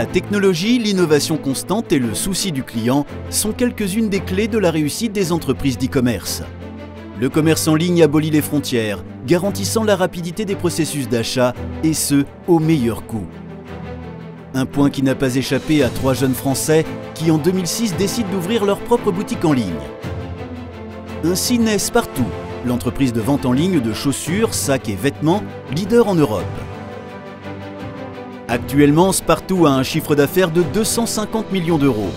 La technologie, l'innovation constante et le souci du client sont quelques-unes des clés de la réussite des entreprises d'e-commerce. Le commerce en ligne abolit les frontières, garantissant la rapidité des processus d'achat et ce, au meilleur coût. Un point qui n'a pas échappé à 3 jeunes Français qui en 2006 décident d'ouvrir leur propre boutique en ligne. Ainsi naît Spartoo, l'entreprise de vente en ligne de chaussures, sacs et vêtements, leader en Europe. Actuellement, Spartoo a un chiffre d'affaires de 250 millions d'euros.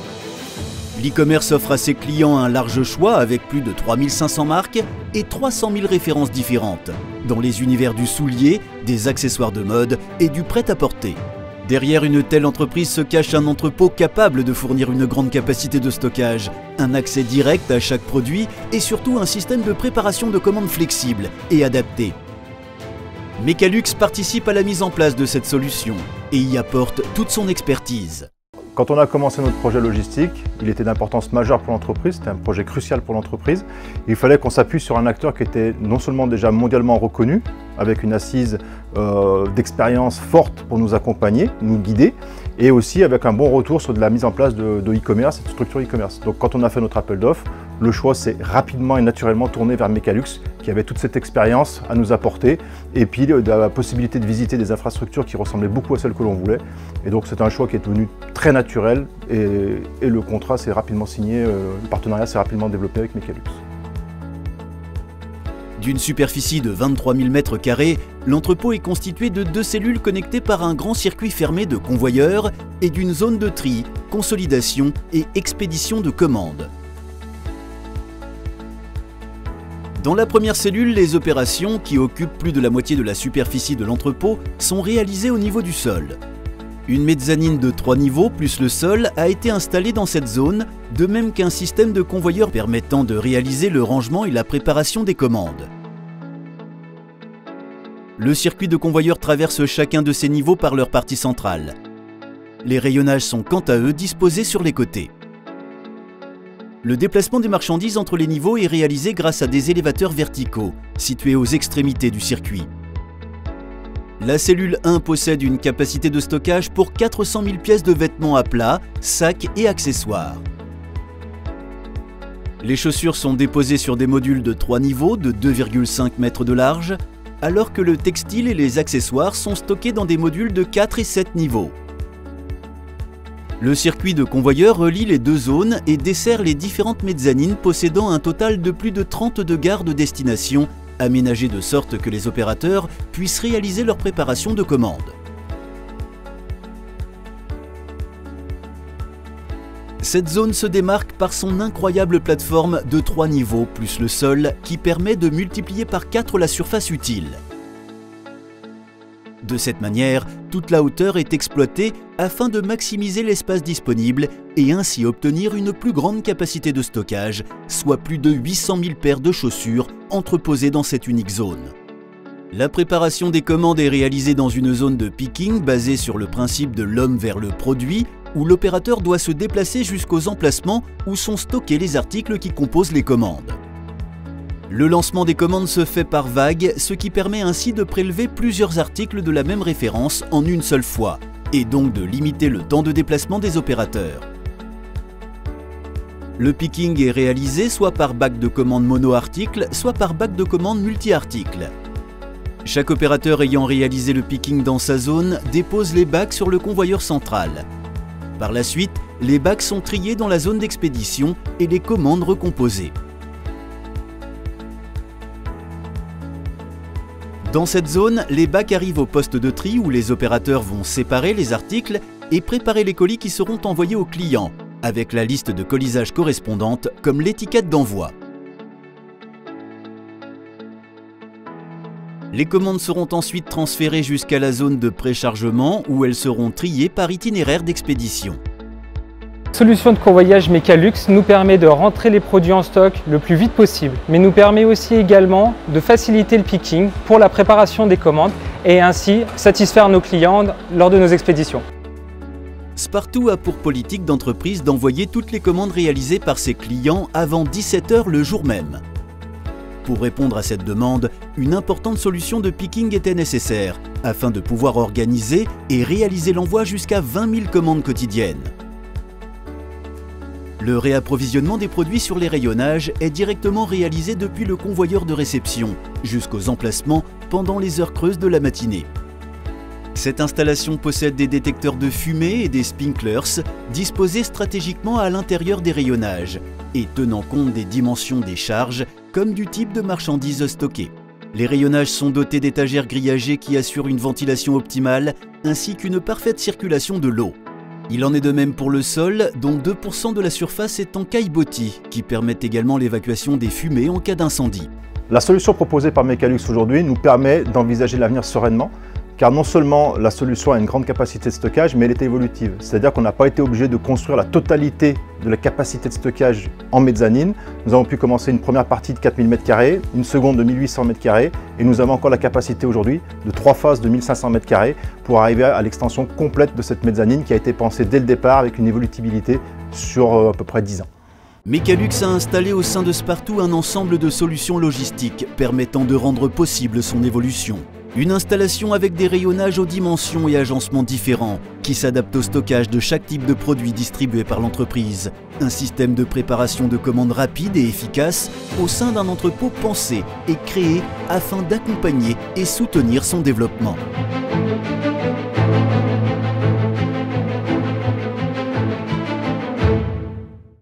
L'e-commerce offre à ses clients un large choix avec plus de 3500 marques et 300 000 références différentes, dans les univers du soulier, des accessoires de mode et du prêt-à-porter. Derrière une telle entreprise se cache un entrepôt capable de fournir une grande capacité de stockage, un accès direct à chaque produit et surtout un système de préparation de commandes flexible et adapté. Mecalux participe à la mise en place de cette solution et y apporte toute son expertise. Quand on a commencé notre projet logistique, il était d'importance majeure pour l'entreprise, c'était un projet crucial pour l'entreprise. Il fallait qu'on s'appuie sur un acteur qui était non seulement déjà mondialement reconnu, avec une assise d'expérience forte pour nous accompagner, nous guider, et aussi avec un bon retour sur de la mise en place de e-commerce et de structure e-commerce. Donc quand on a fait notre appel d'offres, le choix s'est rapidement et naturellement tourné vers Mecalux, qui avait toute cette expérience à nous apporter, et puis la possibilité de visiter des infrastructures qui ressemblaient beaucoup à celles que l'on voulait. Et donc c'est un choix qui est devenu très naturel, et le contrat s'est rapidement signé, le partenariat s'est rapidement développé avec Mecalux. D'une superficie de 23 000 m², l'entrepôt est constitué de 2 cellules connectées par un grand circuit fermé de convoyeurs et d'une zone de tri, consolidation et expédition de commandes. Dans la première cellule, les opérations, qui occupent plus de la moitié de la superficie de l'entrepôt, sont réalisées au niveau du sol. Une mezzanine de 3 niveaux plus le sol a été installée dans cette zone, de même qu'un système de convoyeurs permettant de réaliser le rangement et la préparation des commandes. Le circuit de convoyeurs traverse chacun de ces niveaux par leur partie centrale. Les rayonnages sont quant à eux disposés sur les côtés. Le déplacement des marchandises entre les niveaux est réalisé grâce à des élévateurs verticaux, situés aux extrémités du circuit. La cellule 1 possède une capacité de stockage pour 400 000 pièces de vêtements à plat, sacs et accessoires. Les chaussures sont déposées sur des modules de 3 niveaux de 2,5 mètres de large, alors que le textile et les accessoires sont stockés dans des modules de 4 et 7 niveaux. Le circuit de convoyeurs relie les 2 zones et dessert les différentes mezzanines possédant un total de plus de 32 gares de destination, aménagées de sorte que les opérateurs puissent réaliser leur préparation de commandes. Cette zone se démarque par son incroyable plateforme de 3 niveaux plus le sol qui permet de multiplier par 4 la surface utile. De cette manière, toute la hauteur est exploitée afin de maximiser l'espace disponible et ainsi obtenir une plus grande capacité de stockage, soit plus de 800 000 paires de chaussures entreposées dans cette unique zone. La préparation des commandes est réalisée dans une zone de picking basée sur le principe de l'homme vers le produit, où l'opérateur doit se déplacer jusqu'aux emplacements où sont stockés les articles qui composent les commandes. Le lancement des commandes se fait par vague, ce qui permet ainsi de prélever plusieurs articles de la même référence en une seule fois, et donc de limiter le temps de déplacement des opérateurs. Le picking est réalisé soit par bac de commande mono-article, soit par bac de commande multi-article. Chaque opérateur ayant réalisé le picking dans sa zone dépose les bacs sur le convoyeur central. Par la suite, les bacs sont triés dans la zone d'expédition et les commandes recomposées. Dans cette zone, les bacs arrivent au poste de tri où les opérateurs vont séparer les articles et préparer les colis qui seront envoyés aux clients, avec la liste de colisage correspondante comme l'étiquette d'envoi. Les commandes seront ensuite transférées jusqu'à la zone de préchargement où elles seront triées par itinéraire d'expédition. La solution de convoyage Mecalux nous permet de rentrer les produits en stock le plus vite possible, mais nous permet aussi également de faciliter le picking pour la préparation des commandes et ainsi satisfaire nos clients lors de nos expéditions. Spartoo a pour politique d'entreprise d'envoyer toutes les commandes réalisées par ses clients avant 17 h le jour même. Pour répondre à cette demande, une importante solution de picking était nécessaire, afin de pouvoir organiser et réaliser l'envoi jusqu'à 20 000 commandes quotidiennes. Le réapprovisionnement des produits sur les rayonnages est directement réalisé depuis le convoyeur de réception jusqu'aux emplacements pendant les heures creuses de la matinée. Cette installation possède des détecteurs de fumée et des sprinklers disposés stratégiquement à l'intérieur des rayonnages et tenant compte des dimensions des charges comme du type de marchandises stockées. Les rayonnages sont dotés d'étagères grillagées qui assurent une ventilation optimale ainsi qu'une parfaite circulation de l'eau. Il en est de même pour le sol, dont 2% de la surface est en caillebotis, qui permettent également l'évacuation des fumées en cas d'incendie. La solution proposée par Mecalux aujourd'hui nous permet d'envisager l'avenir sereinement, car non seulement la solution a une grande capacité de stockage, mais elle est évolutive. C'est-à-dire qu'on n'a pas été obligé de construire la totalité de la capacité de stockage en mezzanine. Nous avons pu commencer une première partie de 4000 m², une seconde de 1800 m², et nous avons encore la capacité aujourd'hui de 3 phases de 1500 m² pour arriver à l'extension complète de cette mezzanine qui a été pensée dès le départ avec une évolutivité sur à peu près 10 ans. Mecalux a installé au sein de Spartoo un ensemble de solutions logistiques permettant de rendre possible son évolution. Une installation avec des rayonnages aux dimensions et agencements différents qui s'adaptent au stockage de chaque type de produit distribué par l'entreprise. Un système de préparation de commandes rapide et efficace au sein d'un entrepôt pensé et créé afin d'accompagner et soutenir son développement.